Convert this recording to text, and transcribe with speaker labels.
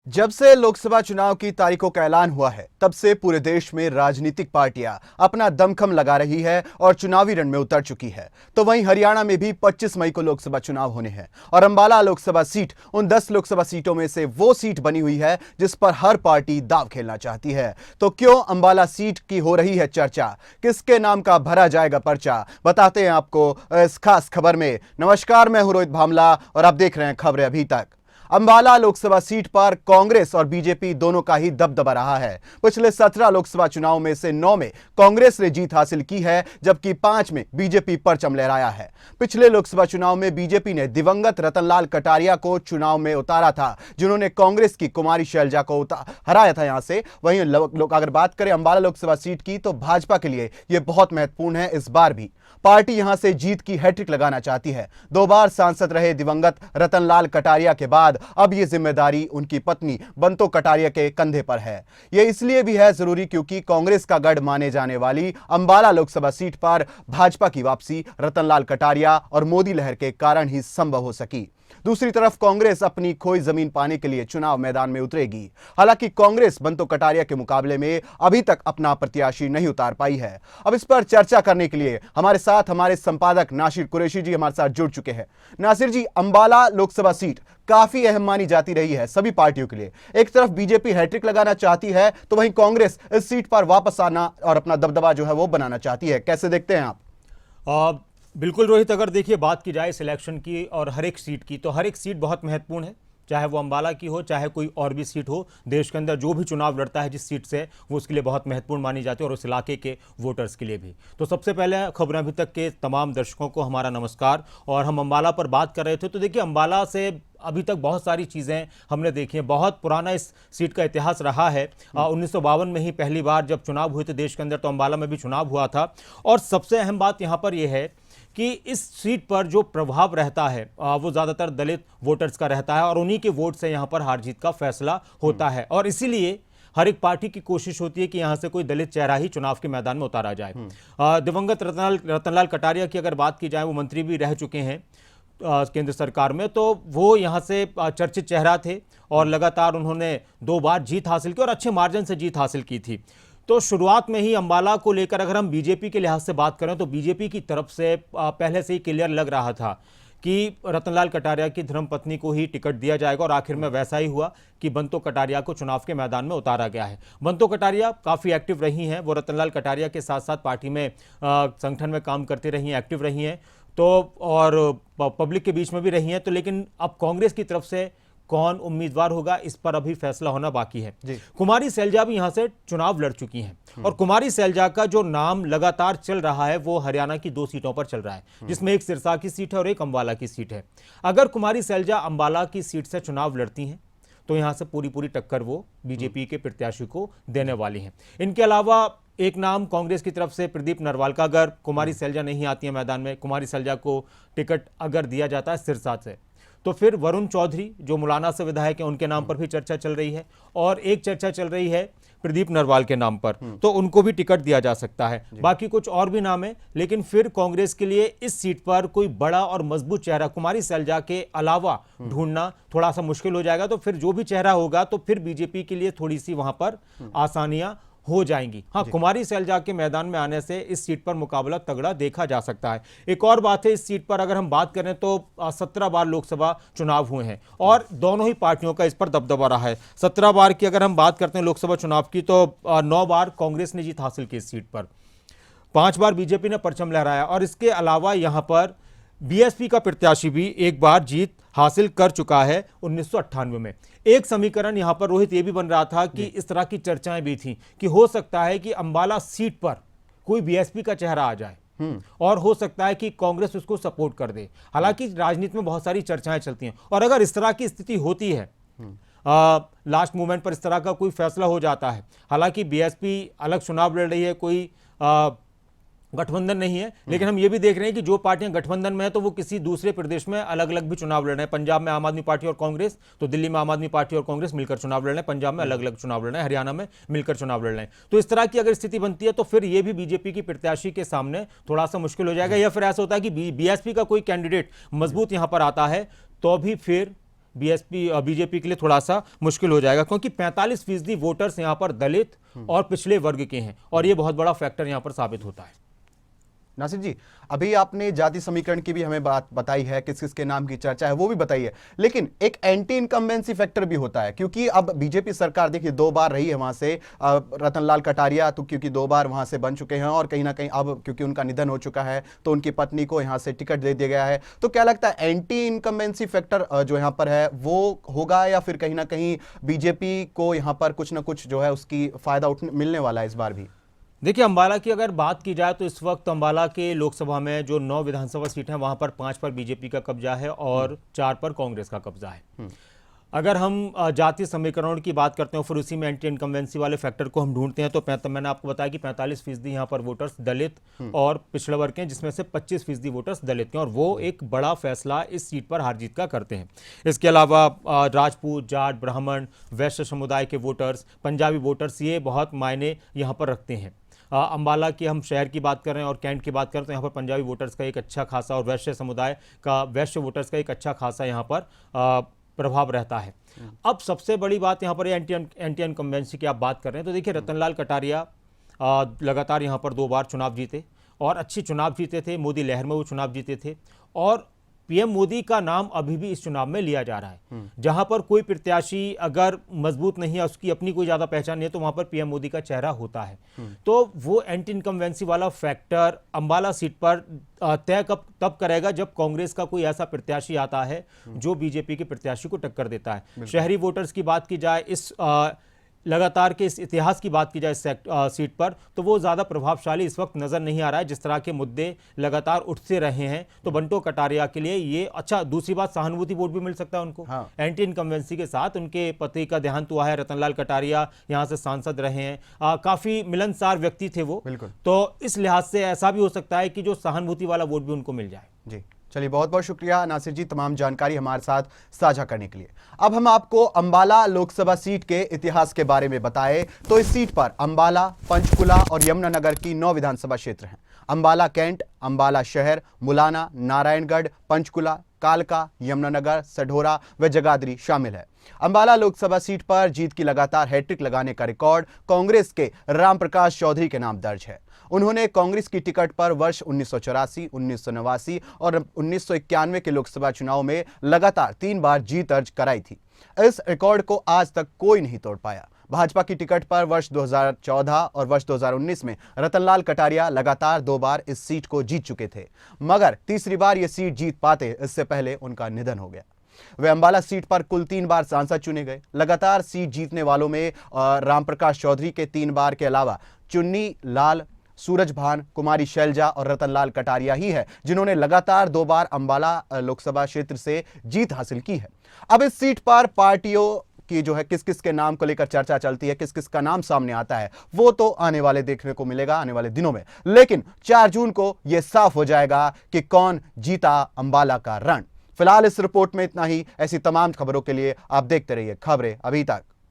Speaker 1: जब से लोकसभा चुनाव की तारीखों का ऐलान हुआ है, तब से पूरे देश में राजनीतिक पार्टियां अपना दमखम लगा रही है और चुनावी रण में उतर चुकी है। तो वहीं हरियाणा में भी 25 मई को लोकसभा चुनाव होने हैं और अंबाला लोकसभा सीट उन 10 लोकसभा सीटों में से वो सीट बनी हुई है जिस पर हर पार्टी दांव खेलना चाहती है। तो क्यों अंबाला सीट की हो रही है चर्चा, किसके नाम का भरा जाएगा पर्चा, बताते हैं आपको इस खास खबर में। नमस्कार, मैं हूं रोहित भामला और आप देख रहे हैं खबरें अभी तक। अंबाला लोकसभा सीट पर कांग्रेस और बीजेपी दोनों का ही दबदबा रहा है। पिछले 17 लोकसभा चुनाव में से 9 में कांग्रेस ने जीत हासिल की है, जबकि 5 में बीजेपी परचम लहराया है। पिछले लोकसभा चुनाव में बीजेपी ने दिवंगत रतनलाल कटारिया को चुनाव में उतारा था, जिन्होंने कांग्रेस की कुमारी शैलजा को हराया था। यहां से वहीं अगर बात करें अंबाला लोकसभा सीट की, तो भाजपा के लिए यह बहुत महत्वपूर्ण है। इस बार भी पार्टी यहां से जीत की हैट्रिक लगाना चाहती है। 2 बार सांसद रहे दिवंगत रतनलाल कटारिया के बाद अब यह जिम्मेदारी उनकी पत्नी बंतो कटारिया के कंधे पर है। यह इसलिए भी है जरूरी क्योंकि कांग्रेस का गढ़ माने जाने वाली अंबाला लोकसभा सीट पर भाजपा की वापसी रतनलाल कटारिया और मोदी लहर के कारण ही संभव हो सकी। दूसरी तरफ कांग्रेस अपनी खोई जमीन पाने के लिए चुनाव मैदान में उतरेगी। हालांकि कांग्रेस बंतो कटारिया के मुकाबले में अभी तक अपना प्रत्याशी नहीं उतार पाई है। अब इस पर चर्चा करने के लिए हमारे साथ हमारे संपादक नासिर कुरैशी जी हमारे साथ जुड़ चुके हैं। नासिर जी, अंबाला लोकसभा सीट काफी अहम मानी जाती रही है सभी पार्टियों के लिए। एक तरफ बीजेपी हैट्रिक लगाना चाहती है, तो वहीं कांग्रेस इस सीट पर वापस आना और अपना दबदबा जो है वो बनाना चाहती है। कैसे देखते हैं आप?
Speaker 2: बिल्कुल रोहित, अगर देखिए बात की जाए सिलेक्शन की और हर एक सीट की, तो हर एक सीट बहुत महत्वपूर्ण है, चाहे वो अंबाला की हो चाहे कोई और भी सीट हो। देश के अंदर जो भी चुनाव लड़ता है जिस सीट से, वो उसके लिए बहुत महत्वपूर्ण मानी जाती है और उस इलाके के वोटर्स के लिए भी। तो सबसे पहले खबरें अभी तक के तमाम दर्शकों को हमारा नमस्कार। और हम अंबाला पर बात कर रहे थे, तो देखिए अंबाला से अभी तक बहुत सारी चीज़ें हमने देखी हैं। बहुत पुराना इस सीट का इतिहास रहा है। 1952 में ही पहली बार जब चुनाव हुए थे देश के अंदर, तो अंबाला में भी चुनाव हुआ था। और सबसे अहम बात यहाँ पर यह है कि इस सीट पर जो प्रभाव रहता है वो ज़्यादातर दलित वोटर्स का रहता है और उन्हीं के वोट से यहाँ पर हार जीत का फैसला होता है। और इसीलिए हर एक पार्टी की कोशिश होती है कि यहाँ से कोई दलित चेहरा ही चुनाव के मैदान में उतारा जाए। दिवंगत रतनलाल कटारिया की अगर बात की जाए, वो मंत्री भी रह चुके हैं केंद्र सरकार में, तो वो यहाँ से चर्चित चेहरा थे और लगातार उन्होंने 2 बार जीत हासिल की और अच्छे मार्जिन से जीत हासिल की थी। तो शुरुआत में ही अंबाला को लेकर अगर हम बीजेपी के लिहाज से बात करें, तो बीजेपी की तरफ से पहले से ही क्लियर लग रहा था कि रतनलाल कटारिया की धर्मपत्नी को ही टिकट दिया जाएगा और आखिर में वैसा ही हुआ कि बंतो कटारिया को चुनाव के मैदान में उतारा गया है। बंतो कटारिया काफ़ी एक्टिव रही हैं, वो रतनलाल कटारिया के साथ साथ पार्टी में संगठन में काम करती रही हैं, एक्टिव रही हैं, तो और पब्लिक के बीच में भी रही हैं। तो लेकिन अब कांग्रेस की तरफ से कौन उम्मीदवार होगा, इस पर अभी फैसला होना बाकी है। कुमारी शैलजा भी यहां से चुनाव लड़ चुकी हैं और कुमारी शैलजा का जो नाम लगातार चल रहा है वो हरियाणा की 2 सीटों पर चल रहा है, जिसमें एक सिरसा की सीट है और एक अंबाला की सीट है। अगर कुमारी शैलजा अंबाला की सीट से चुनाव लड़ती हैं, तो यहां से पूरी टक्कर वो बीजेपी के प्रत्याशी को देने वाली हैं। इनके अलावा एक नाम कांग्रेस की तरफ से प्रदीप नरवाल का, अगर कुमारी शैलजा नहीं आती है मैदान में, कुमारी शैलजा को टिकट अगर दिया जाता है सिरसा से, तो फिर वरुण चौधरी जो मुलाना से विधायक हैं, उनके नाम पर भी चर्चा चल रही है और एक चर्चा चल रही है प्रदीप नरवाल के नाम पर, तो उनको भी टिकट दिया जा सकता है। बाकी कुछ और भी नाम है, लेकिन फिर कांग्रेस के लिए इस सीट पर कोई बड़ा और मजबूत चेहरा कुमारी शैलजा के अलावा ढूंढना थोड़ा सा मुश्किल हो जाएगा। तो फिर जो भी चेहरा होगा, तो फिर बीजेपी के लिए थोड़ी सी वहां पर आसानियां हो जाएंगी। हाँ, कुमारी शैलजा के मैदान में आने से इस सीट पर मुकाबला तगड़ा देखा जा सकता है। एक और बात है, इस सीट पर अगर हम बात करें तो 17 बार लोकसभा चुनाव हुए हैं और दोनों ही पार्टियों का इस पर दबदबा रहा है। 17 बार की अगर हम बात करते हैं लोकसभा चुनाव की, तो 9 बार कांग्रेस ने जीत हासिल की इस सीट पर, 5 बार बीजेपी ने परचम लहराया और इसके अलावा यहां पर बीएसपी का प्रत्याशी भी एक बार जीत हासिल कर चुका है 1998 में। एक समीकरण यहां पर रोहित ये भी बन रहा था कि इस तरह की चर्चाएं भी थी कि हो सकता है कि अंबाला सीट पर कोई बीएसपी का चेहरा आ जाए और हो सकता है कि कांग्रेस उसको सपोर्ट कर दे। हालांकि राजनीति में बहुत सारी चर्चाएं चलती हैं और अगर इस तरह की स्थिति होती है, लास्ट मोमेंट पर इस तरह का कोई फैसला हो जाता है, हालांकि बीएसपी अलग चुनाव लड़ रही है, कोई गठबंधन नहीं है, लेकिन हम ये भी देख रहे हैं कि जो पार्टियां गठबंधन में है तो वो किसी दूसरे प्रदेश में अलग अलग भी चुनाव लड़ रहे हैं। पंजाब में आम आदमी पार्टी और कांग्रेस, तो दिल्ली में आम आदमी पार्टी और कांग्रेस मिलकर चुनाव लड़ रहे हैं, पंजाब में अलग अलग चुनाव लड़ रहे हैं, हरियाणा में मिलकर चुनाव लड़ रहे हैं। तो इस तरह की अगर स्थिति बनती है तो फिर ये भी बीजेपी की प्रत्याशी के सामने थोड़ा सा मुश्किल हो जाएगा। या फिर ऐसा होता है कि बीएसपी का कोई कैंडिडेट मजबूत यहां पर आता है, तो भी फिर बीएसपी बीजेपी के लिए थोड़ा सा मुश्किल हो जाएगा, क्योंकि 45% वोटर्स यहाँ पर दलित और पिछड़े वर्ग के हैं और ये बहुत बड़ा फैक्टर यहाँ पर साबित होता है।
Speaker 1: नासिर जी, अभी आपने जाति समीकरण की भी हमें बात बताई है, किस किस के नाम की चर्चा है वो भी बताई है, लेकिन एक एंटी इनकम्बेंसी फैक्टर भी होता है, क्योंकि अब बीजेपी सरकार देखिए 2 बार रही है वहां से, रतनलाल कटारिया तो क्योंकि 2 बार वहां से बन चुके हैं और कहीं ना कहीं अब क्योंकि उनका निधन हो चुका है तो उनकी पत्नी को यहां से टिकट दे दिया गया है। तो क्या लगता है एंटी इनकम्बेंसी फैक्टर जो यहाँ पर है वो होगा, या फिर कहीं ना कहीं बीजेपी को यहाँ पर कुछ ना कुछ जो है उसकी फायदा मिलने वाला है इस बार भी?
Speaker 2: देखिए, अंबाला की अगर बात की जाए तो इस वक्त अंबाला के लोकसभा में जो 9 विधानसभा सीट हैं वहां पर 5 पर बीजेपी का कब्जा है और 4 पर कांग्रेस का कब्जा है। अगर हम जातीय समीकरण की बात करते हैं फिर उसी में एंटी इनकम्बेंसी वाले फैक्टर को हम ढूंढते हैं तो मैंने आपको बताया कि 45% यहाँ पर वोटर्स दलित और पिछड़े वर्ग के हैं, जिसमें से 25% वोटर्स दलित के हैं और वो एक बड़ा फैसला इस सीट पर हार जीत का करते हैं। इसके अलावा राजपूत, जाट, ब्राह्मण, वैश्य समुदाय के वोटर्स, पंजाबी वोटर्स, ये बहुत मायने यहाँ पर रखते हैं। अंबाला की हम शहर की बात कर रहे हैं और कैंट की बात करें तो यहाँ पर पंजाबी वोटर्स का एक अच्छा खासा और वैश्य समुदाय का, वैश्य वोटर्स का एक अच्छा खासा यहाँ पर प्रभाव रहता है। अब सबसे बड़ी बात यहाँ पर एंटी इनकम्बेंसी की आप बात कर रहे हैं तो देखिए, रतनलाल कटारिया लगातार यहाँ पर 2 बार चुनाव जीते और अच्छी चुनाव जीते थे, मोदी लहर में वो चुनाव जीते थे और पीएम मोदी का नाम अभी भी इस चुनाव में लिया जा रहा है। जहां पर कोई प्रत्याशी अगर मजबूत नहीं है, उसकी अपनी कोई ज्यादा पहचान नहीं है, तो वहां पर पीएम मोदी का चेहरा होता है। तो वो एंटी इनकम्बेंसी वाला फैक्टर अंबाला सीट पर तय तब करेगा जब कांग्रेस का कोई ऐसा प्रत्याशी आता है जो बीजेपी के प्रत्याशी को टक्कर देता है। शहरी वोटर्स की बात की जाए, इस लगातार के इस इतिहास की बात की जाए सीट पर, तो वो ज़्यादा प्रभावशाली इस वक्त नज़र नहीं आ रहा है। जिस तरह के मुद्दे लगातार उठते रहे हैं तो बंटो कटारिया के लिए ये अच्छा, दूसरी बात सहानुभूति वोट भी मिल सकता है उनको। हाँ। एंटी इनकम्बेंसी के साथ उनके पति का देहांत हुआ है, रतनलाल कटारिया यहाँ से सांसद रहे हैं, काफ़ी मिलनसार व्यक्ति थे वो, तो इस लिहाज से ऐसा भी हो सकता है कि जो सहानुभूति वाला वोट भी उनको मिल जाए। जी
Speaker 1: चलिए, बहुत बहुत शुक्रिया नासिर जी तमाम जानकारी हमारे साथ साझा करने के लिए। अब हम आपको अंबाला लोकसभा सीट के इतिहास के बारे में बताएं तो इस सीट पर अंबाला, पंचकुला और यमुनानगर की 9 विधानसभा क्षेत्र हैं। अंबाला कैंट, अंबाला शहर, मुलाना, नारायणगढ़, पंचकुला, कालका, यमुनानगर, सढौरा व जगाधरी शामिल है। अंबाला लोकसभा सीट पर जीत की लगातार हैट्रिक लगाने का रिकॉर्ड कांग्रेस के रामप्रकाश चौधरी के नाम दर्ज है। उन्होंने कांग्रेस की टिकट पर वर्ष 1984, 1989 और 1991 के लोकसभा चुनाव में लगातार 3 बार जीत दर्ज कराई थी। इस रिकॉर्ड को आज तक कोई नहीं तोड़ पाया। भाजपा की टिकट पर वर्ष 2014 और वर्ष 2019 में रतनलाल कटारिया लगातार 2 बार इस सीट को जीत चुके थे, मगर तीसरी बार यह सीट जीत पाते इससे पहले उनका निधन हो गया। वे अंबाला सीट पर कुल 3 बार सांसद चुने गए। लगातार सीट जीतने वालों में रामप्रकाश चौधरी के 3 बार के अलावा चुन्नी लाल, सूरजभान, कुमारी शैलजा और रतनलाल कटारिया ही है जिन्होंने लगातार 2 बार अंबाला लोकसभा क्षेत्र से जीत हासिल की है। अब इस सीट पर पार्टियों की जो है किस किस के नाम को लेकर चर्चा चलती है, किस किस का नाम सामने आता है, वो तो आने वाले देखने को मिलेगा आने वाले दिनों में, लेकिन 4 जून को यह साफ हो जाएगा कि कौन जीता अंबाला का रण। फिलहाल इस रिपोर्ट में इतना ही। ऐसी तमाम खबरों के लिए आप देखते रहिए खबरें अभी तक।